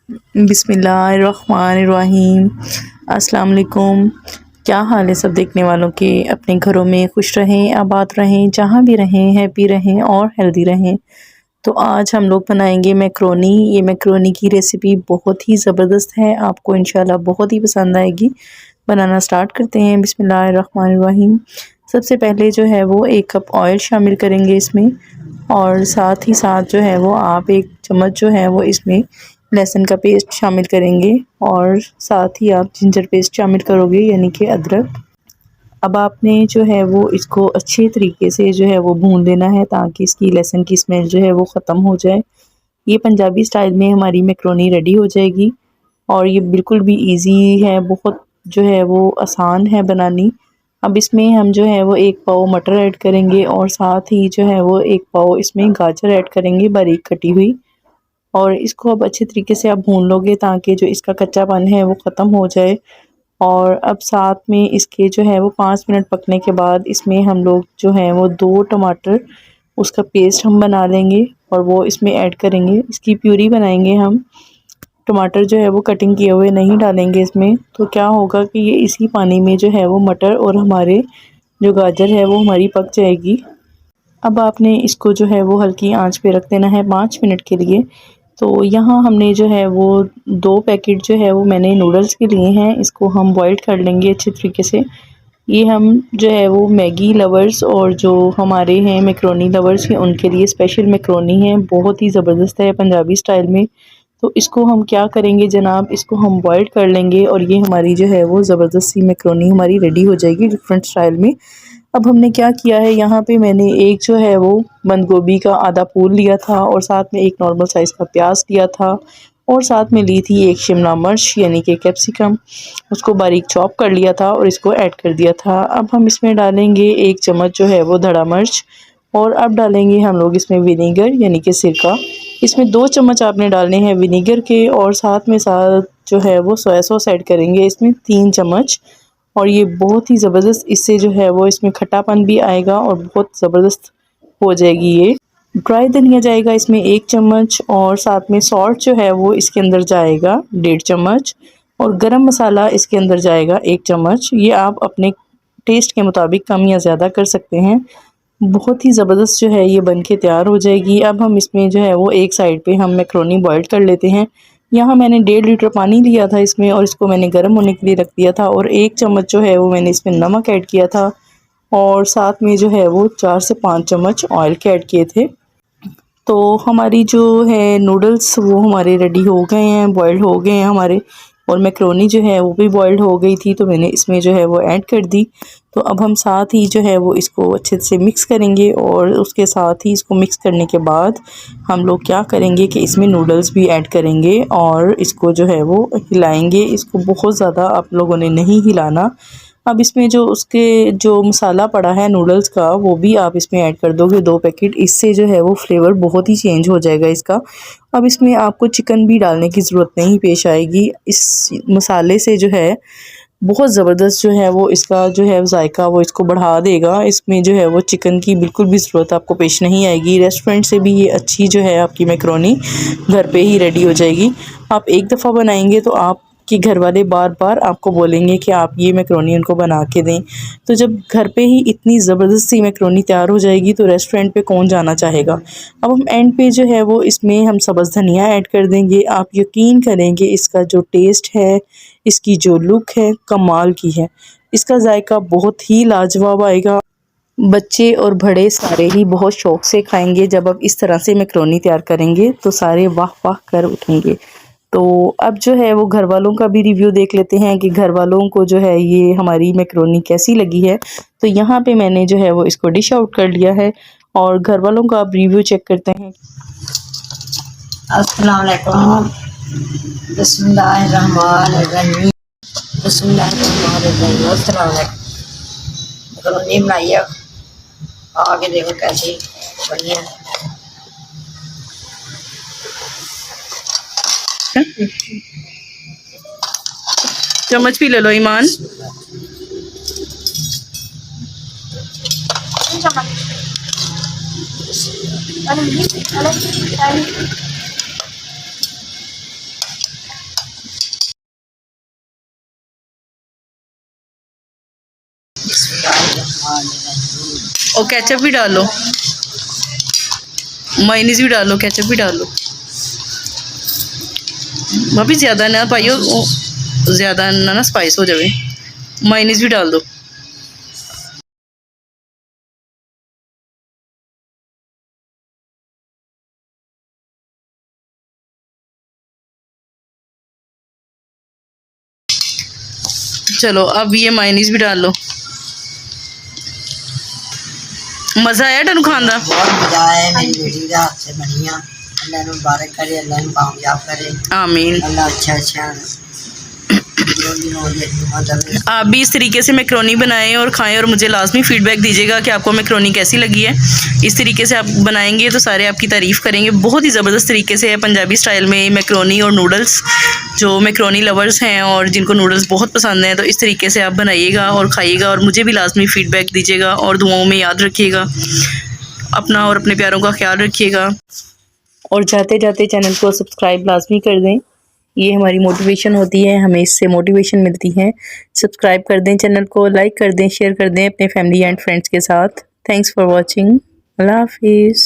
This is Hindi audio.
बिस्मिल्लाहिर्रहमानिर्रहीम। अस्सलाम वालेकुम। क्या हाल है सब देखने वालों के। अपने घरों में खुश रहें, आबाद रहें, जहाँ भी रहें हैप्पी रहें और हेल्दी रहें। तो आज हम लोग बनाएंगे मैक्रोनी। ये मैक्रोनी की रेसिपी बहुत ही ज़बरदस्त है, आपको इंशाल्लाह बहुत ही पसंद आएगी। बनाना स्टार्ट करते हैं। बिस्मिल्लाहिर्रहमानिर्रहीम। सबसे पहले जो है वो 1 कप ऑयल शामिल करेंगे इसमें, और साथ ही साथ जो है वो आप 1 चम्मच जो है वो इसमें लहसुन का पेस्ट शामिल करेंगे, और साथ ही आप जिंजर पेस्ट शामिल करोगे यानी कि अदरक। अब आपने जो है वो इसको अच्छे तरीके से जो है वो भून लेना है ताकि इसकी लहसुन की स्मेल जो है वो ख़त्म हो जाए। ये पंजाबी स्टाइल में हमारी मैक्रोनी रेडी हो जाएगी, और ये बिल्कुल भी इजी है, बहुत जो है वो आसान है बनानी। अब इसमें हम जो है वो 1 पाव मटर ऐड करेंगे, और साथ ही जो है वो 1 पाव इसमें गाजर ऐड करेंगे बारीक कटी हुई। और इसको अब अच्छे तरीके से आप भून लोगे ताकि जो इसका कच्चापन है वो ख़त्म हो जाए। और अब साथ में इसके जो है वो 5 मिनट पकने के बाद इसमें हम लोग जो है वो 2 टमाटर, उसका पेस्ट हम बना लेंगे और वो इसमें ऐड करेंगे। इसकी प्यूरी बनाएंगे हम। टमाटर जो है वो कटिंग किए हुए नहीं डालेंगे इसमें, तो क्या होगा कि ये इसी पानी में जो है वो मटर और हमारे जो गाजर है वो हमारी पक जाएगी। अब आपने इसको जो है वो हल्की आंच पे रख देना है 5 मिनट के लिए। तो यहाँ हमने जो है वो 2 पैकेट जो है वो मैंने नूडल्स के लिए हैं, इसको हम बॉईल कर लेंगे अच्छे तरीके से। ये हम जो है वो मैगी लवर्स और जो हमारे हैं मैक्रोनी लवर्स हैं उनके लिए स्पेशल मैक्रोनी है, बहुत ही ज़बरदस्त है पंजाबी स्टाइल में। तो इसको हम क्या करेंगे जनाब, इसको हम बॉईल कर लेंगे और ये हमारी जो है वो ज़बरदस्त सी मैक्रोनी हमारी रेडी हो जाएगी डिफरेंट स्टाइल में। अब हमने क्या किया है, यहाँ पे मैंने एक जो है वो बंद गोभी का आधा फूल लिया था, और साथ में एक नॉर्मल साइज़ का प्याज लिया था, और साथ में ली थी एक शिमला मिर्च यानी कि कैप्सिकम, उसको बारीक चॉप कर लिया था और इसको ऐड कर दिया था। अब हम इसमें डालेंगे 1 चम्मच जो है वो धड़ा मिर्च, और अब डालेंगे हम लोग इसमें विनेगर यानी कि सिरका। इसमें 2 चम्मच आपने डालने हैं विनेगर के, और साथ में साथ जो है वो सोया सॉस ऐड करेंगे इसमें 3 चम्मच। और ये बहुत ही ज़बरदस्त, इससे जो है वो इसमें खट्टापन भी आएगा और बहुत ज़बरदस्त हो जाएगी ये। ड्राई धनिया जाएगा इसमें 1 चम्मच, और साथ में सॉल्ट जो है वो इसके अंदर जाएगा 1.5 चम्मच, और गरम मसाला इसके अंदर जाएगा 1 चम्मच। ये आप अपने टेस्ट के मुताबिक कम या ज़्यादा कर सकते हैं। बहुत ही ज़बरदस्त जो है ये बन के तैयार हो जाएगी। अब हम इसमें जो है वो एक साइड पे हम मैक्रोनी बॉईल कर लेते हैं। यहाँ मैंने 1.5 लीटर पानी लिया था इसमें, और इसको मैंने गर्म होने के लिए रख दिया था, और 1 चम्मच जो है वो मैंने इसमें नमक ऐड किया था, और साथ में जो है वो 4 से 5 चम्मच ऑयल के ऐड किए थे। तो हमारी जो है नूडल्स वो हमारे रेडी हो गए हैं, बॉइल्ड हो गए हैं हमारे, और मैक्रोनी जो है वो भी बॉइल्ड हो गई थी, तो मैंने इसमें जो है वो ऐड कर दी। तो अब हम साथ ही जो है वो इसको अच्छे से मिक्स करेंगे, और उसके साथ ही इसको मिक्स करने के बाद हम लोग क्या करेंगे कि इसमें नूडल्स भी ऐड करेंगे, और इसको जो है वो हिलाएंगे। इसको बहुत ज़्यादा आप लोगों ने नहीं हिलाना। अब इसमें जो उसके जो मसाला पड़ा है नूडल्स का वो भी आप इसमें ऐड कर दोगे 2 पैकेट, इससे जो है वो फ्लेवर बहुत ही चेंज हो जाएगा इसका। अब इसमें आपको चिकन भी डालने की ज़रूरत नहीं पेश आएगी, इस मसाले से जो है बहुत ज़बरदस्त जो है वो इसका जो है जायका वो इसको बढ़ा देगा। इसमें जो है वो चिकन की बिल्कुल भी ज़रूरत आपको पेश नहीं आएगी। रेस्टोरेंट से भी ये अच्छी जो है आपकी मैक्रोनी घर पे ही रेडी हो जाएगी। आप एक दफ़ा बनाएंगे तो आप कि घर वाले बार बार आपको बोलेंगे कि आप ये मैक्रोनी उनको बना के दें। तो जब घर पे ही इतनी ज़बरदस्त सी मैक्रोनी तैयार हो जाएगी तो रेस्टोरेंट पे कौन जाना चाहेगा। अब हम एंड पे जो है वो इसमें हम सब्ज़ धनिया ऐड कर देंगे। आप यकीन करेंगे इसका जो टेस्ट है, इसकी जो लुक है, कमाल की है। इसका जायका बहुत ही लाजवाब आएगा। बच्चे और बड़े सारे ही बहुत शौक़ से खाएंगे। जब आप इस तरह से मैक्रोनी तैयार करेंगे तो सारे वाह वाह कर उठेंगे। तो अब जो है वो घर वालों का भी रिव्यू देख लेते हैं कि घर वालों को जो है ये हमारी मैक्रोनी कैसी लगी है। तो यहाँ पे मैंने जो है वो इसको डिश आउट कर लिया है, और घर वालों का अब रिव्यू चेक करते हैं। अस्सलाम वालेकुम। बिस्मिल्लाहिर्रहमानिर्रहीम। बिस्मिल्लाहिर्रहमानिर्रहीम। अस्सलाम वालेकुम। मैक्रोनी बनाई है, आके देखो कैसी बनी है। चम्मच भी ले लो ईमान। और केचप भी डालो, मायोनीज भी डालो, केचप भी डालो। भाभी ज़्यादा ना पाइयो, ज़्यादा ना स्पाइस हो जाए। मायोनीज भी डाल दो। चलो अब ये मायोनीज भी डाल लो। मज़ा आया टन खान का? बहुत मजा आया, मेरी बेटी का हाथ से बनिया। अल्लाह ने मुबारक करे, अल्लाह ने कामयाब करे। आमीन। अल्लाह अच्छा आप भी इस तरीके से मैक्रोनी बनाएं और खाएं और मुझे लाजमी फ़ीडबैक दीजिएगा कि आपको मैक्रोनी कैसी लगी है। इस तरीके से आप बनाएंगे तो सारे आपकी तारीफ़ करेंगे। बहुत ही ज़बरदस्त तरीके से है पंजाबी स्टाइल में मैक्रोनी और नूडल्स। जो मैक्रोनी लवर्स हैं और जिनको नूडल्स बहुत पसंद हैं तो इस तरीके से आप बनाइएगा और खाइएगा और मुझे भी लाजमी फ़ीडबैक दीजिएगा और दुआओं में याद रखिएगा। अपना और अपने प्यारों का ख्याल रखिएगा और जाते जाते चैनल को सब्सक्राइब लाजमी कर दें। ये हमारी मोटिवेशन होती है, हमें इससे मोटिवेशन मिलती है। सब्सक्राइब कर दें चैनल को, लाइक कर दें, शेयर कर दें अपने फैमिली एंड फ्रेंड्स के साथ। Thanks for watching. अल्लाह हाफिज़।